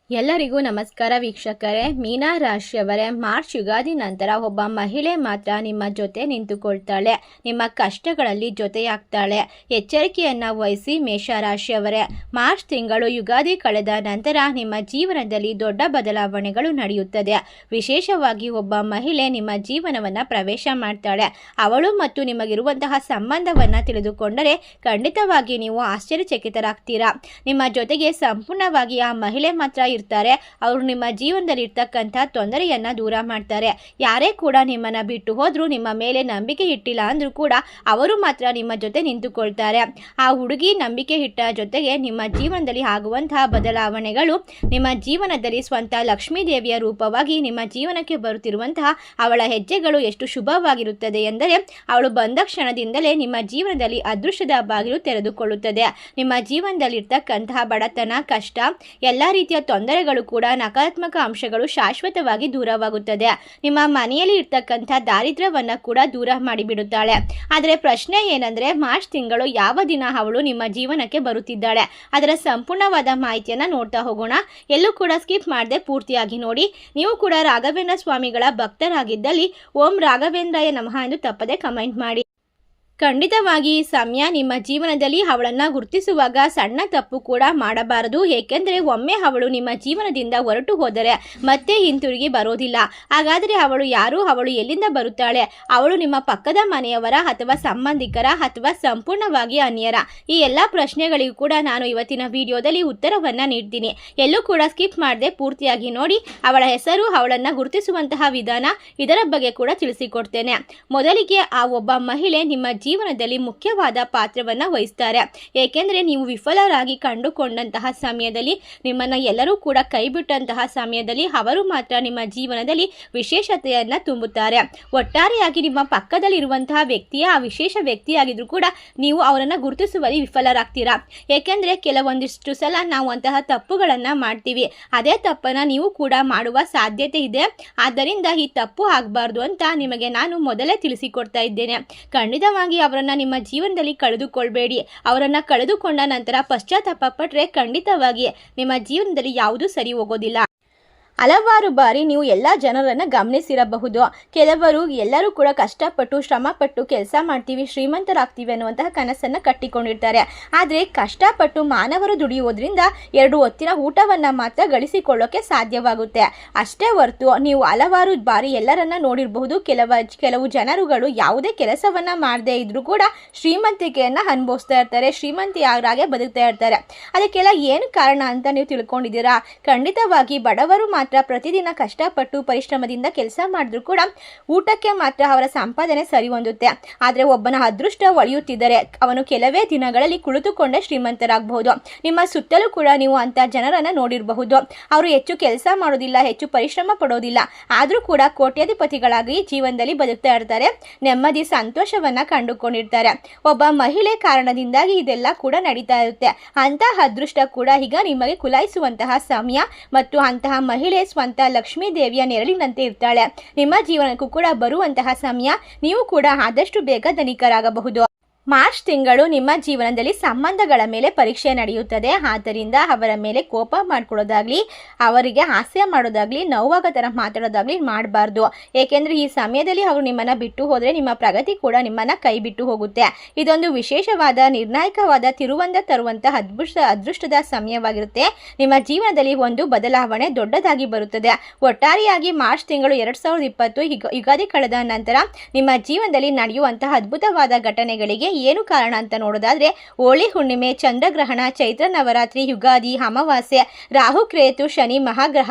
ಎಲ್ಲರಿಗೂ ನಮಸ್ಕಾರ ವೀಕ್ಷಕರೇ. ಮೀನಾ ರಾಶಿಯವರೇ, ಮಾರ್ಚ್ ಯುಗಾದಿ ನಂತರ ಒಬ್ಬ ಮಹಿಳೆ ಮಾತ್ರ ನಿಮ್ಮ ಜೊತೆ ನಿಂತುಕೊಳ್ತಾಳೆ, ನಿಮ್ಮ ಕಷ್ಟಗಳಲ್ಲಿ ಜೊತೆಯಾಗ್ತಾಳೆ. ಎಚ್ಚರಿಕೆಯನ್ನು ವಹಿಸಿ ಮೇಷರಾಶಿಯವರೇ. ಮಾರ್ಚ್ ತಿಂಗಳು ಯುಗಾದಿ ಕಳೆದ ನಂತರ ನಿಮ್ಮ ಜೀವನದಲ್ಲಿ ದೊಡ್ಡ ಬದಲಾವಣೆಗಳು ನಡೆಯುತ್ತದೆ. ವಿಶೇಷವಾಗಿ ಒಬ್ಬ ಮಹಿಳೆ ನಿಮ್ಮ ಜೀವನವನ್ನು ಪ್ರವೇಶ ಮಾಡ್ತಾಳೆ. ಅವಳು ಮತ್ತು ನಿಮಗಿರುವಂತಹ ಸಂಬಂಧವನ್ನು ತಿಳಿದುಕೊಂಡರೆ ಖಂಡಿತವಾಗಿ ನೀವು ಆಶ್ಚರ್ಯಚಕಿತರಾಗ್ತೀರಾ. ನಿಮ್ಮ ಜೊತೆಗೆ ಸಂಪೂರ್ಣವಾಗಿ ಆ ಮಹಿಳೆ ಮಾತ್ರ ಇರ್ತಾರೆ. ಅವರು ನಿಮ್ಮ ಜೀವನದಲ್ಲಿ ಇರ್ತಕ್ಕಂಥ ತೊಂದರೆಯನ್ನ ದೂರ ಮಾಡ್ತಾರೆ. ಯಾರೇ ಕೂಡ ನಿಮ್ಮನ್ನ ಬಿಟ್ಟು ಹೋದ್ರು, ನಿಮ್ಮ ಮೇಲೆ ನಂಬಿಕೆ ಇಟ್ಟಿಲ್ಲ ಅಂದ್ರೂ ಕೂಡ ಅವರು ಮಾತ್ರ ನಿಮ್ಮ ಜೊತೆ ನಿಂತುಕೊಳ್ತಾರೆ. ಆ ಹುಡುಗಿ ನಂಬಿಕೆ ಇಟ್ಟ ಜೊತೆಗೆ ನಿಮ್ಮ ಜೀವನದಲ್ಲಿ ಆಗುವಂತಹ ಬದಲಾವಣೆಗಳು, ನಿಮ್ಮ ಜೀವನದಲ್ಲಿ ಸ್ವಂತ ಲಕ್ಷ್ಮೀ ದೇವಿಯ ರೂಪವಾಗಿ ನಿಮ್ಮ ಜೀವನಕ್ಕೆ ಬರುತ್ತಿರುವಂತಹ ಅವಳ ಹೆಜ್ಜೆಗಳು ಎಷ್ಟು ಶುಭವಾಗಿರುತ್ತದೆ ಎಂದರೆ, ಅವಳು ಬಂದ ಕ್ಷಣದಿಂದಲೇ ನಿಮ್ಮ ಜೀವನದಲ್ಲಿ ಅದೃಷ್ಟದ ಬಾಗಿಲು ತೆರೆದುಕೊಳ್ಳುತ್ತದೆ. ನಿಮ್ಮ ಜೀವನದಲ್ಲಿ ಇರ್ತಕ್ಕಂತಹ ಬಡತನ, ಕಷ್ಟ, ಎಲ್ಲ ರೀತಿಯ ತೊಂದರೆಗಳು ಕೂಡ, ನಕಾರಾತ್ಮಕ ಅಂಶಗಳು ಶಾಶ್ವತವಾಗಿ ದೂರವಾಗುತ್ತದೆ. ನಿಮ್ಮ ಮನೆಯಲ್ಲಿ ಇರ್ತಕ್ಕಂಥ ದಾರಿದ್ರ್ಯವನ್ನು ಕೂಡ ದೂರ ಮಾಡಿಬಿಡುತ್ತಾಳೆ. ಆದರೆ ಪ್ರಶ್ನೆ ಏನಂದ್ರೆ, ಮಾರ್ಚ್ ತಿಂಗಳು ಯಾವ ದಿನ ಅವಳು ನಿಮ್ಮ ಜೀವನಕ್ಕೆ ಬರುತ್ತಿದ್ದಾಳೆ, ಅದರ ಸಂಪೂರ್ಣವಾದ ಮಾಹಿತಿಯನ್ನು ನೋಡ್ತಾ ಹೋಗೋಣ. ಎಲ್ಲೂ ಕೂಡ ಸ್ಕಿಪ್ ಮಾಡದೆ ಪೂರ್ತಿಯಾಗಿ ನೋಡಿ. ನೀವು ಕೂಡ ರಾಘವೇಂದ್ರ ಸ್ವಾಮಿಗಳ ಭಕ್ತರಾಗಿದ್ದಲ್ಲಿ ಓಂ ರಾಘವೇಂದ್ರಾಯ ನಮಃ ಎಂದು ತಪ್ಪದೆ ಕಮೆಂಟ್ ಮಾಡಿ. ಖಂಡಿತವಾಗಿ ಈ ಸಮಯ ನಿಮ್ಮ ಜೀವನದಲ್ಲಿ ಅವಳನ್ನು ಗುರುತಿಸುವಾಗ ಸಣ್ಣ ತಪ್ಪು ಕೂಡ ಮಾಡಬಾರದು. ಏಕೆಂದರೆ ಒಮ್ಮೆ ಅವಳು ನಿಮ್ಮ ಜೀವನದಿಂದ ಹೊರಟು ಹೋದರೆ ಮತ್ತೆ ಹಿಂತಿರುಗಿ ಬರೋದಿಲ್ಲ. ಹಾಗಾದರೆ ಅವಳು ಯಾರು, ಅವಳು ಎಲ್ಲಿಂದ ಬರುತ್ತಾಳೆ? ಅವಳು ನಿಮ್ಮ ಪಕ್ಕದ ಮನೆಯವರ ಅಥವಾ ಸಂಬಂಧಿಕರ ಅಥವಾ ಸಂಪೂರ್ಣವಾಗಿ ಅನ್ಯರ? ಈ ಎಲ್ಲ ಪ್ರಶ್ನೆಗಳಿಗೂ ಕೂಡ ನಾನು ಇವತ್ತಿನ ವಿಡಿಯೋದಲ್ಲಿ ಉತ್ತರವನ್ನು ನೀಡ್ತೀನಿ. ಎಲ್ಲೂ ಕೂಡ ಸ್ಕಿಪ್ ಮಾಡದೆ ಪೂರ್ತಿಯಾಗಿ ನೋಡಿ. ಅವಳ ಹೆಸರು, ಅವಳನ್ನು ಗುರುತಿಸುವಂತಹ ವಿಧಾನ, ಇದರ ಬಗ್ಗೆ ಕೂಡ ತಿಳಿಸಿಕೊಡ್ತೇನೆ. ಮೊದಲಿಗೆ ಆ ಒಬ್ಬ ಮಹಿಳೆ ನಿಮ್ಮ ಜೀವನದಲ್ಲಿ ಮುಖ್ಯವಾದ ಪಾತ್ರವನ್ನು ವಹಿಸ್ತಾರೆ. ಏಕೆಂದರೆ ನೀವು ವಿಫಲರಾಗಿ ಕಂಡುಕೊಂಡಂತಹ ಸಮಯದಲ್ಲಿ, ನಿಮ್ಮನ್ನು ಎಲ್ಲರೂ ಕೂಡ ಕೈಬಿಟ್ಟಂತಹ ಸಮಯದಲ್ಲಿ ಅವರು ಮಾತ್ರ ನಿಮ್ಮ ಜೀವನದಲ್ಲಿ ವಿಶೇಷತೆಯನ್ನು ತುಂಬುತ್ತಾರೆ. ಒಟ್ಟಾರೆಯಾಗಿ ನಿಮ್ಮ ಪಕ್ಕದಲ್ಲಿರುವಂತಹ ವ್ಯಕ್ತಿಯ ಆ ವಿಶೇಷ ವ್ಯಕ್ತಿಯಾಗಿದ್ರೂ ಕೂಡ ನೀವು ಅವರನ್ನು ಗುರುತಿಸುವಲ್ಲಿ ವಿಫಲರಾಗ್ತೀರಾ. ಏಕೆಂದರೆ ಕೆಲವೊಂದಿಷ್ಟು ಸಲ ನಾವು ಅಂತಹ ತಪ್ಪುಗಳನ್ನು ಮಾಡ್ತೀವಿ. ಅದೇ ತಪ್ಪನ್ನು ನೀವು ಕೂಡ ಮಾಡುವ ಸಾಧ್ಯತೆ ಇದೆ. ಆದ್ದರಿಂದ ಈ ತಪ್ಪು ಆಗಬಾರ್ದು ಅಂತ ನಿಮಗೆ ನಾನು ಮೊದಲೇ ತಿಳಿಸಿಕೊಡ್ತಾ ಇದ್ದೇನೆ. ಖಂಡಿತವಾಗಿ ಅವರನ್ನು ನಿಮ್ಮ ಜೀವನದಲ್ಲಿ ಕಳೆದುಕೊಳ್ಬೇಡಿ. ಅವರನ್ನು ಕಳೆದುಕೊಂಡ ನಂತರ ಪಶ್ಚಾತ್ತಾಪ ಪಟ್ಟರೆ ಖಂಡಿತವಾಗಿ ನಿಮ್ಮ ಜೀವನದಲ್ಲಿ ಯಾವುದೂ ಸರಿ ಹೋಗೋದಿಲ್ಲ. ಹಲವಾರು ಬಾರಿ ನೀವು ಎಲ್ಲ ಜನರನ್ನು ಗಮನಿಸಿರಬಹುದು. ಕೆಲವರು ಎಲ್ಲರೂ ಕೂಡ ಕಷ್ಟಪಟ್ಟು ಶ್ರಮಪಟ್ಟು ಕೆಲಸ ಮಾಡ್ತೀವಿ, ಶ್ರೀಮಂತರಾಗ್ತೀವಿ ಅನ್ನುವಂತಹ ಕನಸನ್ನು ಕಟ್ಟಿಕೊಂಡಿರ್ತಾರೆ. ಆದರೆ ಕಷ್ಟಪಟ್ಟು ಮಾನವರು ದುಡಿಯುವುದರಿಂದ 2 ಹೊತ್ತಿನ ಊಟವನ್ನು ಮಾತ್ರ ಗಳಿಸಿಕೊಳ್ಳೋಕೆ ಸಾಧ್ಯವಾಗುತ್ತೆ. ಅಷ್ಟೇ ಹೊರತು ನೀವು ಹಲವಾರು ಬಾರಿ ಎಲ್ಲರನ್ನ ನೋಡಿರಬಹುದು, ಕೆಲವು ಜನರುಗಳು ಯಾವುದೇ ಕೆಲಸವನ್ನು ಮಾಡದೇ ಇದ್ರೂ ಕೂಡ ಶ್ರೀಮಂತಿಕೆಯನ್ನು ಅನುಭವಿಸ್ತಾ ಇರ್ತಾರೆ, ಶ್ರೀಮಂತಿಯಾಗೆ ಬದುಕ್ತಾ ಇರ್ತಾರೆ. ಅದಕ್ಕೆಲ್ಲ ಏನು ಕಾರಣ ಅಂತ ನೀವು ತಿಳ್ಕೊಂಡಿದ್ದೀರಾ? ಖಂಡಿತವಾಗಿ ಬಡವರು ಮಾತ್ರ ಪ್ರತಿದಿನ ಕಷ್ಟಪಟ್ಟು ಪರಿಶ್ರಮದಿಂದ ಕೆಲಸ ಮಾಡಿದ್ರು ಕೂಡ ಊಟಕ್ಕೆ ಮಾತ್ರ ಅವರ ಸಂಪಾದನೆ ಸರಿ ಹೊಂದುತ್ತೆ. ಆದರೆ ಒಬ್ಬನ ಅದೃಷ್ಟ ಒಳೆಯುತ್ತಿದ್ದರೆ ಅವನು ಕೆಲವೇ ದಿನಗಳಲ್ಲಿ ಕುಳಿತುಕೊಂಡೇ ಶ್ರೀಮಂತರಾಗಬಹುದು. ನಿಮ್ಮ ಸುತ್ತಲೂ ಕೂಡ ನೀವು ಅಂತ ಜನರನ್ನು ನೋಡಿರಬಹುದು. ಅವರು ಹೆಚ್ಚು ಕೆಲಸ ಮಾಡೋದಿಲ್ಲ, ಹೆಚ್ಚು ಪರಿಶ್ರಮ ಪಡೋದಿಲ್ಲ, ಆದರೂ ಕೂಡ ಕೋಟ್ಯಾಧಿಪತಿಗಳಾಗಿ ಜೀವನದಲ್ಲಿ ಬದುಕ್ತಾ ಇರ್ತಾರೆ, ನೆಮ್ಮದಿ ಸಂತೋಷವನ್ನ ಕಂಡುಕೊಂಡಿರ್ತಾರೆ. ಒಬ್ಬ ಮಹಿಳೆ ಕಾರಣದಿಂದಾಗಿ ಇದೆಲ್ಲ ಕೂಡ ನಡೀತಾ ಇರುತ್ತೆ. ಅಂತಹ ಅದೃಷ್ಟ ಕೂಡ ಈಗ ನಿಮಗೆ ಕುಲಾಯಿಸುವಂತಹ ಸಮಯ. ಮತ್ತು ಅಂತಹ ಮಹಿಳೆ ಸ್ವಂತ ಲಕ್ಷ್ಮೀ ದೇವಿಯ ನೆರಳಿನಂತೆ ಇರ್ತಾಳೆ. ನಿಮ್ಮ ಜೀವನಕ್ಕೂ ಕೂಡ ಬರುವಂತಹ ಸಮಯ. ನೀವು ಕೂಡ ಆದಷ್ಟು ಬೇಗ ಧನಿಕರಾಗಬಹುದು. ಮಾರ್ಚ್ ತಿಂಗಳು ನಿಮ್ಮ ಜೀವನದಲ್ಲಿ ಸಂಬಂಧಗಳ ಮೇಲೆ ಪರೀಕ್ಷೆ ನಡೆಯುತ್ತದೆ. ಆದ್ದರಿಂದ ಅವರ ಮೇಲೆ ಕೋಪ ಮಾಡ್ಕೊಳ್ಳೋದಾಗ್ಲಿ, ಅವರಿಗೆ ಹಾಸ್ಯ ಮಾಡೋದಾಗ್ಲಿ, ನೋವಾಗ ಥರ ಮಾತಾಡೋದಾಗ್ಲಿ ಮಾಡಬಾರ್ದು. ಏಕೆಂದರೆ ಈ ಸಮಯದಲ್ಲಿ ಅವರು ನಿಮ್ಮನ್ನು ಬಿಟ್ಟು ಹೋದರೆ ನಿಮ್ಮ ಪ್ರಗತಿ ಕೂಡ ನಿಮ್ಮನ್ನು ಕೈ ಬಿಟ್ಟು ಹೋಗುತ್ತೆ. ಇದೊಂದು ವಿಶೇಷವಾದ, ನಿರ್ಣಾಯಕವಾದ, ತಿರುವಂದ ತರುವಂತಹ ಅದೃಷ್ಟದ ಸಮಯವಾಗಿರುತ್ತೆ. ನಿಮ್ಮ ಜೀವನದಲ್ಲಿ ಒಂದು ಬದಲಾವಣೆ ದೊಡ್ಡದಾಗಿ ಬರುತ್ತದೆ. ಒಟ್ಟಾರೆಯಾಗಿ ಮಾರ್ಚ್ ತಿಂಗಳು 2020 ಯುಗಾದಿ ಕಳೆದ ನಂತರ ನಿಮ್ಮ ಜೀವನದಲ್ಲಿ ನಡೆಯುವಂತಹ ಅದ್ಭುತವಾದ ಘಟನೆಗಳಿಗೆ ಏನು ಕಾರಣ ಅಂತ ನೋಡೋದಾದ್ರೆ, ಹೋಳಿ ಹುಣ್ಣಿಮೆ, ಚಂದ್ರಗ್ರಹಣ, ಚೈತ್ರ ನವರಾತ್ರಿ, ಯುಗಾದಿ, ಅಮಾವಾಸ್ಯೆ, ರಾಹು ಕೇತು, ಶನಿ ಮಹಾಗ್ರಹ,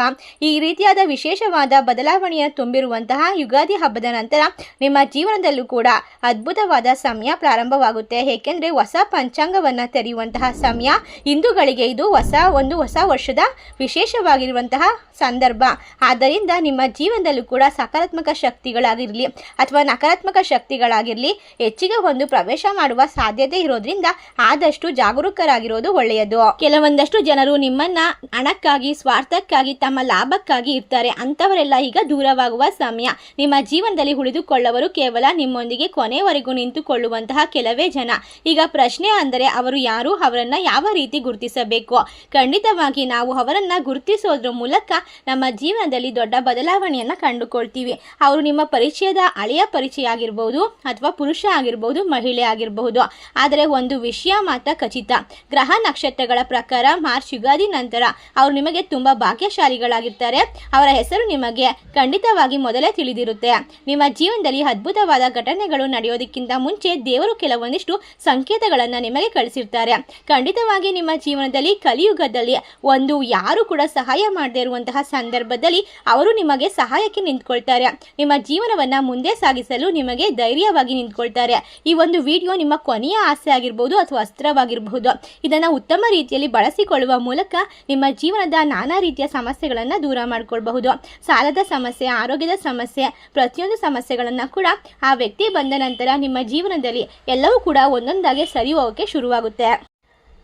ಈ ರೀತಿಯಾದ ವಿಶೇಷವಾದ ಬದಲಾವಣೆಯ ತುಂಬಿರುವಂತಹ ಯುಗಾದಿ ಹಬ್ಬದ ನಂತರ ನಿಮ್ಮ ಜೀವನದಲ್ಲೂ ಕೂಡ ಅದ್ಭುತವಾದ ಸಮಯ ಪ್ರಾರಂಭವಾಗುತ್ತೆ. ಏಕೆಂದರೆ ಹೊಸ ಪಂಚಾಂಗವನ್ನು ತೆರೆಯುವಂತಹ ಸಮಯ. ಹಿಂದೂಗಳಿಗೆ ಇದು ಹೊಸ ವರ್ಷದ ವಿಶೇಷವಾಗಿರುವಂತಹ ಸಂದರ್ಭ. ಆದ್ದರಿಂದ ನಿಮ್ಮ ಜೀವನದಲ್ಲೂ ಕೂಡ ಸಕಾರಾತ್ಮಕ ಶಕ್ತಿಗಳಾಗಿರಲಿ ಅಥವಾ ನಕಾರಾತ್ಮಕ ಶಕ್ತಿಗಳಾಗಿರಲಿ ಹೆಚ್ಚಿಗೆ ಒಂದು ಪ್ರವೇಶ ಮಾಡುವ ಸಾಧ್ಯತೆ ಇರೋದ್ರಿಂದ ಆದಷ್ಟು ಜಾಗರೂಕರಾಗಿರೋದು ಒಳ್ಳೆಯದು. ಕೆಲವೊಂದಷ್ಟು ಜನರು ನಿಮ್ಮನ್ನ ಹಣಕ್ಕಾಗಿ, ಸ್ವಾರ್ಥಕ್ಕಾಗಿ, ತಮ್ಮ ಲಾಭಕ್ಕಾಗಿ ಇರ್ತಾರೆ. ಅಂತವರೆಲ್ಲ ಈಗ ದೂರವಾಗುವ ಸಮಯ. ನಿಮ್ಮ ಜೀವನದಲ್ಲಿ ಉಳಿದುಕೊಳ್ಳವರು ಕೇವಲ ನಿಮ್ಮೊಂದಿಗೆ ಕೊನೆವರೆಗೂ ನಿಂತುಕೊಳ್ಳುವಂತಹ ಕೆಲವೇ ಜನ. ಈಗ ಪ್ರಶ್ನೆ ಅಂದರೆ ಅವರು ಯಾರು, ಅವರನ್ನ ಯಾವ ರೀತಿ ಗುರುತಿಸಬೇಕು? ಖಂಡಿತವಾಗಿ ನಾವು ಅವರನ್ನ ಗುರುತಿಸೋದ್ರ ಮೂಲಕ ನಮ್ಮ ಜೀವನದಲ್ಲಿ ದೊಡ್ಡ ಬದಲಾವಣೆಯನ್ನ ಕಂಡುಕೊಳ್ತೀವಿ. ಅವರು ನಿಮ್ಮ ಪರಿಚಯದ ಹಳೆಯ ಪರಿಚಯ ಆಗಿರಬಹುದು, ಅಥವಾ ಪುರುಷ ಆಗಿರಬಹುದು, ಮಹಿಳೆ ಆಗಿರಬಹುದು. ಆದರೆ ಒಂದು ವಿಷಯ ಮಾತ್ರ ಖಚಿತ, ಗ್ರಹ ನಕ್ಷತ್ರಗಳ ಪ್ರಕಾರ ಮಾರ್ಚ್ ಯುಗಾದಿ ನಂತರ ಅವರು ನಿಮಗೆ ತುಂಬಾ ಭಾಗ್ಯಶಾಲಿಗಳಾಗಿರ್ತಾರೆ. ಅವರ ಹೆಸರು ನಿಮಗೆ ಖಂಡಿತವಾಗಿ ಮೊದಲೇ ತಿಳಿದಿರುತ್ತೆ. ನಿಮ್ಮ ಜೀವನದಲ್ಲಿ ಅದ್ಭುತವಾದ ಘಟನೆಗಳು ನಡೆಯೋದಕ್ಕಿಂತ ಮುಂಚೆ ದೇವರು ಕೆಲವೊಂದಿಷ್ಟು ಸಂಕೇತಗಳನ್ನ ನಿಮಗೆ ಕಳಿಸಿರ್ತಾರೆ. ಖಂಡಿತವಾಗಿ ನಿಮ್ಮ ಜೀವನದಲ್ಲಿ ಕಲಿಯುಗದಲ್ಲಿ ಒಂದು ಯಾರು ಕೂಡ ಸಹಾಯ ಮಾಡದೇ ಇರುವಂತಹ ಸಂದರ್ಭದಲ್ಲಿ ಅವರು ನಿಮಗೆ ಸಹಾಯಕ್ಕೆ ನಿಂತ್ಕೊಳ್ತಾರೆ. ನಿಮ್ಮ ಜೀವನವನ್ನ ಮುಂದೆ ಸಾಗಿಸಲು ನಿಮಗೆ ಧೈರ್ಯವಾಗಿ ನಿಂತ್ಕೊಳ್ತಾರೆ. ಈ ಒಂದು ವಿಡಿಯೋ ನಿಮ್ಮ ಕೊನೆಯ ಆಸೆ ಆಗಿರ್ಬೋದು ಅಥವಾ ಅಸ್ತ್ರವಾಗಿರಬಹುದು. ಇದನ್ನ ಉತ್ತಮ ರೀತಿಯಲ್ಲಿ ಬಳಸಿಕೊಳ್ಳುವ ಮೂಲಕ ನಿಮ್ಮ ಜೀವನದ ನಾನಾ ರೀತಿಯ ಸಮಸ್ಯೆಗಳನ್ನ ದೂರ ಮಾಡಿಕೊಳ್ಳಬಹುದು. ಸಾಲದ ಸಮಸ್ಯೆ, ಆರೋಗ್ಯದ ಸಮಸ್ಯೆ, ಪ್ರತಿಯೊಂದು ಸಮಸ್ಯೆಗಳನ್ನ ಕೂಡ ಆ ವ್ಯಕ್ತಿ ಬಂದ ನಂತರ ನಿಮ್ಮ ಜೀವನದಲ್ಲಿ ಎಲ್ಲವೂ ಕೂಡ ಒಂದೊಂದಾಗಿ ಸರಿ ಹೋಗೋಕೆ ಶುರುವಾಗುತ್ತೆ.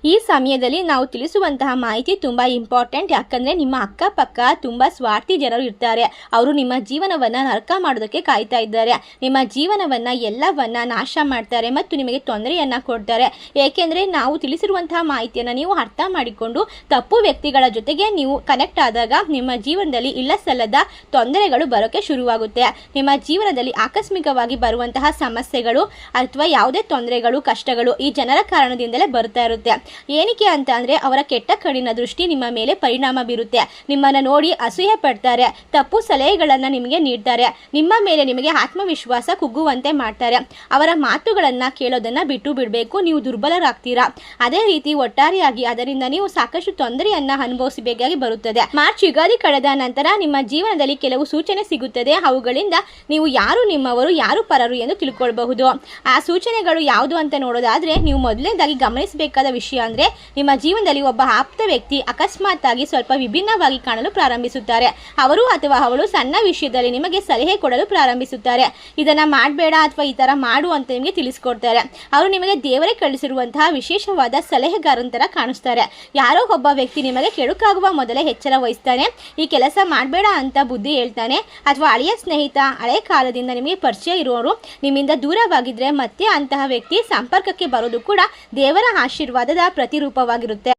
ಈ ಸಮಯದಲ್ಲಿ ನಾವು ತಿಳಿಸುವಂತಹ ಮಾಹಿತಿ ತುಂಬ ಇಂಪಾರ್ಟೆಂಟ್. ಯಾಕಂದರೆ ನಿಮ್ಮ ಅಕ್ಕಪಕ್ಕ ತುಂಬ ಸ್ವಾರ್ಥಿ ಜನರು ಇರ್ತಾರೆ. ಅವರು ನಿಮ್ಮ ಜೀವನವನ್ನು ನರಕ ಮಾಡೋದಕ್ಕೆ ಕಾಯ್ತಾ ಇದ್ದಾರೆ. ನಿಮ್ಮ ಜೀವನವನ್ನು ಎಲ್ಲವನ್ನ ನಾಶ ಮಾಡ್ತಾರೆ ಮತ್ತು ನಿಮಗೆ ತೊಂದರೆಯನ್ನು ಕೊಡ್ತಾರೆ. ಏಕೆಂದರೆ ನಾವು ತಿಳಿಸಿರುವಂತಹ ಮಾಹಿತಿಯನ್ನು ನೀವು ಅರ್ಥ ಮಾಡಿಕೊಂಡು ತಪ್ಪು ವ್ಯಕ್ತಿಗಳ ಜೊತೆಗೆ ನೀವು ಕನೆಕ್ಟ್ ಆದಾಗ ನಿಮ್ಮ ಜೀವನದಲ್ಲಿ ಇಲ್ಲಸಲ್ಲದ ತೊಂದರೆಗಳು ಬರೋಕ್ಕೆ ಶುರುವಾಗುತ್ತೆ. ನಿಮ್ಮ ಜೀವನದಲ್ಲಿ ಆಕಸ್ಮಿಕವಾಗಿ ಬರುವಂತಹ ಸಮಸ್ಯೆಗಳು ಅಥವಾ ಯಾವುದೇ ತೊಂದರೆಗಳು, ಕಷ್ಟಗಳು ಈ ಜನರ ಕಾರಣದಿಂದಲೇ ಬರ್ತಾ ಇರುತ್ತೆ. ಏನಕ್ಕೆ ಅಂತ ಅಂದರೆ ಅವರ ಕೆಟ್ಟ ಕಣ್ಣಿನ ದೃಷ್ಟಿ ನಿಮ್ಮ ಮೇಲೆ ಪರಿಣಾಮ ಬೀರುತ್ತೆ. ನಿಮ್ಮನ್ನು ನೋಡಿ ಅಸೂಯೆ ಪಡ್ತಾರೆ, ತಪ್ಪು ಸಲಹೆಗಳನ್ನು ನಿಮಗೆ ನೀಡ್ತಾರೆ, ನಿಮ್ಮ ಮೇಲೆ ನಿಮಗೆ ಆತ್ಮವಿಶ್ವಾಸ ಕುಗ್ಗುವಂತೆ ಮಾಡ್ತಾರೆ. ಅವರ ಮಾತುಗಳನ್ನು ಕೇಳೋದನ್ನು ಬಿಟ್ಟು ಬಿಡಬೇಕು, ನೀವು ದುರ್ಬಲರಾಗ್ತೀರಾ. ಅದೇ ರೀತಿ ಒಟ್ಟಾರೆಯಾಗಿ ಅದರಿಂದ ನೀವು ಸಾಕಷ್ಟು ತೊಂದರೆಯನ್ನು ಅನುಭವಿಸಬೇಕಾಗಿ ಬರುತ್ತದೆ. ಮಾರ್ಚ್ ಯುಗಾದಿ ಕಳೆದ ನಂತರ ನಿಮ್ಮ ಜೀವನದಲ್ಲಿ ಕೆಲವು ಸೂಚನೆ ಸಿಗುತ್ತದೆ. ಅವುಗಳಿಂದ ನೀವು ಯಾರು ನಿಮ್ಮವರು, ಯಾರು ಪರರು ಎಂದು ತಿಳ್ಕೊಳ್ಬಹುದು. ಆ ಸೂಚನೆಗಳು ಯಾವುದು ಅಂತ ನೋಡೋದಾದ್ರೆ, ನೀವು ಮೊದಲನೇದಾಗಿ ಗಮನಿಸಬೇಕಾದ ವಿಷಯ ಅಂದ್ರೆ ನಿಮ್ಮ ಜೀವನದಲ್ಲಿ ಒಬ್ಬ ಆಪ್ತ ವ್ಯಕ್ತಿ ಅಕಸ್ಮಾತ್ ಆಗಿ ಸ್ವಲ್ಪ ವಿಭಿನ್ನವಾಗಿ ಕಾಣಲು ಪ್ರಾರಂಭಿಸುತ್ತಾರೆ. ಅವರು ಅಥವಾ ಅವಳು ಸಣ್ಣ ವಿಷಯದಲ್ಲಿ ನಿಮಗೆ ಸಲಹೆ ಕೊಡಲು ಪ್ರಾರಂಭಿಸುತ್ತಾರೆ. ಇದನ್ನ ಮಾಡಬೇಡ ಅಥವಾ ಈ ತರ ಮಾಡು ಅಂತ ನಿಮಗೆ ತಿಳಿಸ್ಕೊಡ್ತಾರೆ. ಅವರು ನಿಮಗೆ ದೇವರೇ ಕಳಿಸಿರುವಂತಹ ವಿಶೇಷವಾದ ಸಲಹೆಗಾರನ ತರ ಕಾಣಿಸ್ತಾರೆ. ಯಾರೋ ಒಬ್ಬ ವ್ಯಕ್ತಿ ನಿಮಗೆ ಕೆಡುಕಾಗುವ ಮೊದಲೇ ಎಚ್ಚರ ವಹಿಸ್ತಾನೆ, ಈ ಕೆಲಸ ಮಾಡಬೇಡ ಅಂತ ಬುದ್ಧಿ ಹೇಳ್ತಾನೆ. ಅಥವಾ ಹಳೆಯ ಸ್ನೇಹಿತ, ಹಳೆಯ ಕಾಲದಿಂದ ನಿಮಗೆ ಪರಿಚಯ ಇರುವವರು ನಿಮ್ಮಿಂದ ದೂರವಾಗಿದ್ರೆ ಮತ್ತೆ ಅಂತಹ ವ್ಯಕ್ತಿ ಸಂಪರ್ಕಕ್ಕೆ ಬರೋದು ಕೂಡ ದೇವರ ಆಶೀರ್ವಾದದ ಪ್ರತಿರೂಪವಾಗಿರುತ್ತೆ.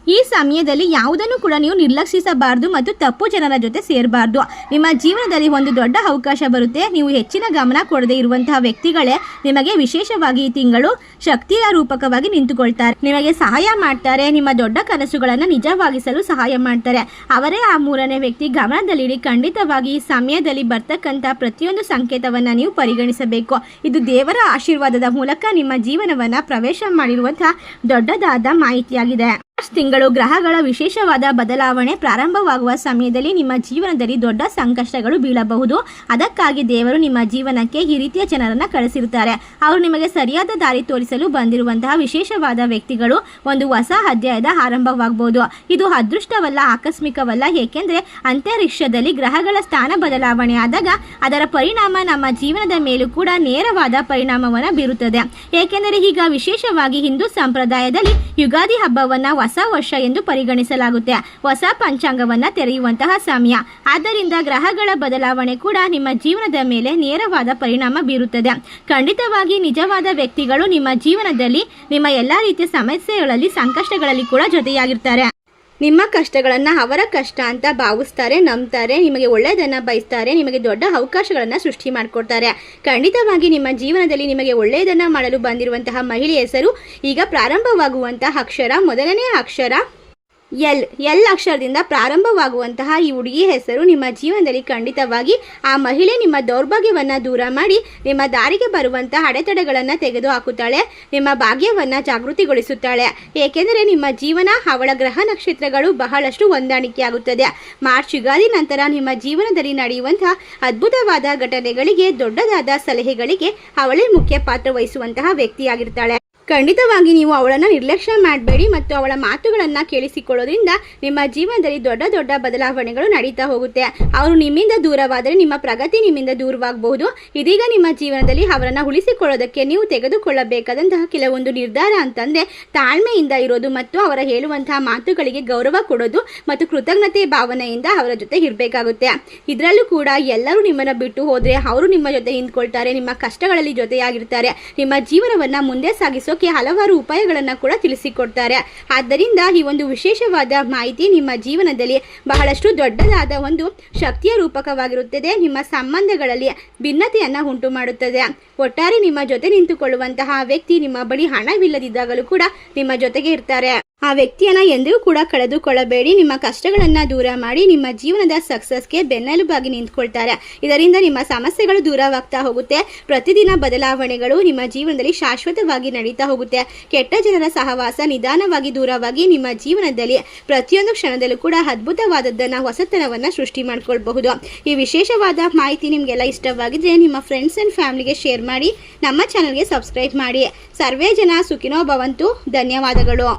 ಈ ಸಮಯದಲ್ಲಿ ಯಾವುದನ್ನು ಕೂಡ ನೀವು ನಿರ್ಲಕ್ಷಿಸಬಾರದು ಮತ್ತು ತಪ್ಪು ಜನರ ಜೊತೆ ಸೇರಬಾರ್ದು. ನಿಮ್ಮ ಜೀವನದಲ್ಲಿ ಒಂದು ದೊಡ್ಡ ಅವಕಾಶ ಬರುತ್ತೆ. ನೀವು ಹೆಚ್ಚಿನ ಗಮನ ಕೊಡದೇ ಇರುವಂತಹ ವ್ಯಕ್ತಿಗಳೇ ನಿಮಗೆ ವಿಶೇಷವಾಗಿ ಈ ತಿಂಗಳು ಶಕ್ತಿಯ ರೂಪಕವಾಗಿ ನಿಂತುಕೊಳ್ತಾರೆ. ನಿಮಗೆ ಸಹಾಯ ಮಾಡ್ತಾರೆ, ನಿಮ್ಮ ದೊಡ್ಡ ಕನಸುಗಳನ್ನು ನಿಜವಾಗಿಸಲು ಸಹಾಯ ಮಾಡ್ತಾರೆ. ಅವರೇ ಆ ಮೂರನೇ ವ್ಯಕ್ತಿ. ಗಮನದಲ್ಲಿಡಿ. ಖಂಡಿತವಾಗಿ ಈ ಸಮಯದಲ್ಲಿ ಬರ್ತಕ್ಕಂಥ ಪ್ರತಿಯೊಂದು ಸಂಕೇತವನ್ನು ನೀವು ಪರಿಗಣಿಸಬೇಕು. ಇದು ದೇವರ ಆಶೀರ್ವಾದದ ಮೂಲಕ ನಿಮ್ಮ ಜೀವನವನ್ನು ಪ್ರವೇಶ ಮಾಡಿರುವಂತಹ ದೊಡ್ಡದಾದ ಮಾಹಿತಿಯಾಗಿದೆ. ತಿಂಗಳು ಗ್ರಹಗಳ ವಿಶೇಷವಾದ ಬದಲಾವಣೆ ಪ್ರಾರಂಭವಾಗುವ ಸಮಯದಲ್ಲಿ ನಿಮ್ಮ ಜೀವನದಲ್ಲಿ ದೊಡ್ಡ ಸಂಕಷ್ಟಗಳು ಬೀಳಬಹುದು. ಅದಕ್ಕಾಗಿ ದೇವರು ನಿಮ್ಮ ಜೀವನಕ್ಕೆ ಈ ರೀತಿಯ ಜನರನ್ನ ಕಳಿಸಿರುತ್ತಾರೆ. ಅವರು ನಿಮಗೆ ಸರಿಯಾದ ದಾರಿ ತೋರಿಸಲು ಬಂದಿರುವಂತಹ ವಿಶೇಷವಾದ ವ್ಯಕ್ತಿಗಳು. ಒಂದು ಹೊಸ ಅಧ್ಯಾಯದ ಆರಂಭವಾಗಬಹುದು. ಇದು ಅದೃಷ್ಟವಲ್ಲ, ಆಕಸ್ಮಿಕವಲ್ಲ. ಏಕೆಂದ್ರೆ ಅಂತರಿಕ್ಷದಲ್ಲಿ ಗ್ರಹಗಳ ಸ್ಥಾನ ಬದಲಾವಣೆ ಆದಾಗ ಅದರ ಪರಿಣಾಮ ನಮ್ಮ ಜೀವನದ ಮೇಲೂ ಕೂಡ ನೇರವಾದ ಪರಿಣಾಮವನ್ನು ಬೀರುತ್ತದೆ. ಏಕೆಂದರೆ ಈಗ ವಿಶೇಷವಾಗಿ ಹಿಂದೂ ಸಂಪ್ರದಾಯದಲ್ಲಿ ಯುಗಾದಿ ಹಬ್ಬವನ್ನ ಹೊಸ ವರ್ಷ ಎಂದು ಪರಿಗಣಿಸಲಾಗುತ್ತೆ. ಹೊಸ ಪಂಚಾಂಗವನ್ನ ತೆರೆಯುವಂತಹ ಸಮಯ. ಆದ್ದರಿಂದ ಗ್ರಹಗಳ ಬದಲಾವಣೆ ಕೂಡ ನಿಮ್ಮ ಜೀವನದ ಮೇಲೆ ನೇರವಾದ ಪರಿಣಾಮ ಬೀರುತ್ತದೆ. ಖಂಡಿತವಾಗಿ ನಿಜವಾದ ವ್ಯಕ್ತಿಗಳು ನಿಮ್ಮ ಜೀವನದಲ್ಲಿ ನಿಮ್ಮ ಎಲ್ಲಾ ರೀತಿಯ ಸಮಸ್ಯೆಗಳಲ್ಲಿ, ಸಂಕಷ್ಟಗಳಲ್ಲಿ ಕೂಡ ಜೊತೆಯಾಗಿರ್ತಾರೆ. ನಿಮ್ಮ ಕಷ್ಟಗಳನ್ನು ಅವರ ಕಷ್ಟ ಅಂತ ಭಾವಿಸ್ತಾರೆ, ನಂಬ್ತಾರೆ, ನಿಮಗೆ ಒಳ್ಳೆಯದನ್ನು ಬಯಸ್ತಾರೆ, ನಿಮಗೆ ದೊಡ್ಡ ಅವಕಾಶಗಳನ್ನು ಸೃಷ್ಟಿ ಮಾಡಿಕೊಡ್ತಾರೆ. ಖಂಡಿತವಾಗಿ ನಿಮ್ಮ ಜೀವನದಲ್ಲಿ ನಿಮಗೆ ಒಳ್ಳೆಯದನ್ನು ಮಾಡಲು ಬಂದಿರುವಂತಹ ಮಹಿಳೆಯ ಹೆಸರು ಈಗ ಪ್ರಾರಂಭವಾಗುವಂತಹ ಅಕ್ಷರ, ಮೊದಲನೇ ಅಕ್ಷರ ಎಲ್ ಅಕ್ಷರದಿಂದ ಪ್ರಾರಂಭವಾಗುವಂತಹ ಈ ಹುಡುಗಿ ಹೆಸರು ನಿಮ್ಮ ಜೀವನದಲ್ಲಿ ಖಂಡಿತವಾಗಿ ಆ ಮಹಿಳೆ ನಿಮ್ಮ ದೌರ್ಭಾಗ್ಯವನ್ನು ದೂರ ಮಾಡಿ ನಿಮ್ಮ ದಾರಿಗೆ ಬರುವಂತಹ ಅಡೆತಡೆಗಳನ್ನು ತೆಗೆದು ಹಾಕುತ್ತಾಳೆ. ನಿಮ್ಮ ಭಾಗ್ಯವನ್ನು ಜಾಗೃತಿಗೊಳಿಸುತ್ತಾಳೆ. ಏಕೆಂದರೆ ನಿಮ್ಮ ಜೀವನ ಅವಳ ಗ್ರಹ ನಕ್ಷತ್ರಗಳು ಬಹಳಷ್ಟು ಹೊಂದಾಣಿಕೆಯಾಗುತ್ತದೆ. ಮಾರ್ಚ್ ಯುಗಾದಿ ನಂತರ ನಿಮ್ಮ ಜೀವನದಲ್ಲಿ ನಡೆಯುವಂತಹ ಅದ್ಭುತವಾದ ಘಟನೆಗಳಿಗೆ, ದೊಡ್ಡದಾದ ಸಲಹೆಗಳಿಗೆ ಅವಳೇ ಮುಖ್ಯ ಪಾತ್ರ ವಹಿಸುವಂತಹ ವ್ಯಕ್ತಿಯಾಗಿರ್ತಾಳೆ. ಖಂಡಿತವಾಗಿ ನೀವು ಅವಳನ್ನು ನಿರ್ಲಕ್ಷ್ಯ ಮಾಡಬೇಡಿ ಮತ್ತು ಅವಳ ಮಾತುಗಳನ್ನು ಕೇಳಿಸಿಕೊಳ್ಳೋದ್ರಿಂದ ನಿಮ್ಮ ಜೀವನದಲ್ಲಿ ದೊಡ್ಡ ದೊಡ್ಡ ಬದಲಾವಣೆಗಳು ನಡೀತಾ ಹೋಗುತ್ತೆ. ಅವರು ನಿಮ್ಮಿಂದ ದೂರವಾದರೆ ನಿಮ್ಮ ಪ್ರಗತಿ ನಿಮ್ಮಿಂದ ದೂರವಾಗಬಹುದು. ಇದೀಗ ನಿಮ್ಮ ಜೀವನದಲ್ಲಿ ಅವರನ್ನು ಉಳಿಸಿಕೊಳ್ಳೋದಕ್ಕೆ ನೀವು ತೆಗೆದುಕೊಳ್ಳಬೇಕಾದಂತಹ ಕೆಲವೊಂದು ನಿರ್ಧಾರ ಅಂತಂದರೆ ತಾಳ್ಮೆಯಿಂದ ಇರೋದು ಮತ್ತು ಅವರ ಹೇಳುವಂತಹ ಮಾತುಗಳಿಗೆ ಗೌರವ ಕೊಡೋದು ಮತ್ತು ಕೃತಜ್ಞತೆ ಭಾವನೆಯಿಂದ ಅವರ ಜೊತೆ ಇರಬೇಕಾಗುತ್ತೆ. ಇದರಲ್ಲೂ ಕೂಡ ಎಲ್ಲರೂ ನಿಮ್ಮನ್ನು ಬಿಟ್ಟು ಹೋದರೆ ಅವರು ನಿಮ್ಮ ಜೊತೆ ನಿಂತ್ಕೊಳ್ತಾರೆ, ನಿಮ್ಮ ಕಷ್ಟಗಳಲ್ಲಿ ಜೊತೆಯಾಗಿರ್ತಾರೆ, ನಿಮ್ಮ ಜೀವನವನ್ನು ಮುಂದೆ ಸಾಗಿಸೋ ಹಲವಾರು ಉಪಾಯಗಳನ್ನು ಕೂಡ ತಿಳಿಸಿಕೊಡ್ತಾರೆ. ಆದ್ದರಿಂದ ಈ ಒಂದು ವಿಶೇಷವಾದ ಮಾಹಿತಿ ನಿಮ್ಮ ಜೀವನದಲ್ಲಿ ಬಹಳಷ್ಟು ದೊಡ್ಡದಾದ ಒಂದು ಶಕ್ತಿಯ ರೂಪಕವಾಗಿರುತ್ತದೆ. ನಿಮ್ಮ ಸಂಬಂಧಗಳಲ್ಲಿ ಭಿನ್ನತೆಯನ್ನು ಉಂಟು ಮಾಡುತ್ತದೆ. ಒಟ್ಟಾರೆ ನಿಮ್ಮ ಜೊತೆ ನಿಂತುಕೊಳ್ಳುವಂತಹ ವ್ಯಕ್ತಿ ನಿಮ್ಮ ಬಳಿ ಹಣವಿಲ್ಲದಿದ್ದಾಗಲೂ ಕೂಡ ನಿಮ್ಮ ಜೊತೆಗೆ ಇರ್ತಾರೆ. ಆ ವ್ಯಕ್ತಿಯನ್ನು ಎಂದಿಗೂ ಕೂಡ ಕಳೆದುಕೊಳ್ಳಬೇಡಿ. ನಿಮ್ಮ ಕಷ್ಟಗಳನ್ನು ದೂರ ಮಾಡಿ ನಿಮ್ಮ ಜೀವನದ ಸಕ್ಸಸ್ಗೆ ಬೆನ್ನೆಲುಬಾಗಿ ನಿಂತ್ಕೊಳ್ತಾರೆ. ಇದರಿಂದ ನಿಮ್ಮ ಸಮಸ್ಯೆಗಳು ದೂರವಾಗ್ತಾ ಹೋಗುತ್ತೆ. ಪ್ರತಿದಿನ ಬದಲಾವಣೆಗಳು ನಿಮ್ಮ ಜೀವನದಲ್ಲಿ ಶಾಶ್ವತವಾಗಿ ನಡೀತಾ ಹೋಗುತ್ತೆ. ಕೆಟ್ಟ ಜನರ ಸಹವಾಸ ನಿಧಾನವಾಗಿ ದೂರವಾಗಿ ನಿಮ್ಮ ಜೀವನದಲ್ಲಿ ಪ್ರತಿಯೊಂದು ಕ್ಷಣದಲ್ಲೂ ಕೂಡ ಅದ್ಭುತವಾದದ್ದನ್ನು ಹೊಸತನವನ್ನು ಸೃಷ್ಟಿ ಮಾಡ್ಕೊಳ್ಬಹುದು. ಈ ವಿಶೇಷವಾದ ಮಾಹಿತಿ ನಿಮಗೆಲ್ಲ ಇಷ್ಟವಾಗಿದ್ರೆ ನಿಮ್ಮ ಫ್ರೆಂಡ್ಸ್ ಆ್ಯಂಡ್ ಫ್ಯಾಮಿಲಿಗೆ ಶೇರ್ ಮಾಡಿ. ನಮ್ಮ ಚಾನಲ್ಗೆ ಸಬ್ಸ್ಕ್ರೈಬ್ ಮಾಡಿ. ಸರ್ವೇ ಜನ ಸುಖಿನೋ ಭವಂತು. ಧನ್ಯವಾದಗಳು.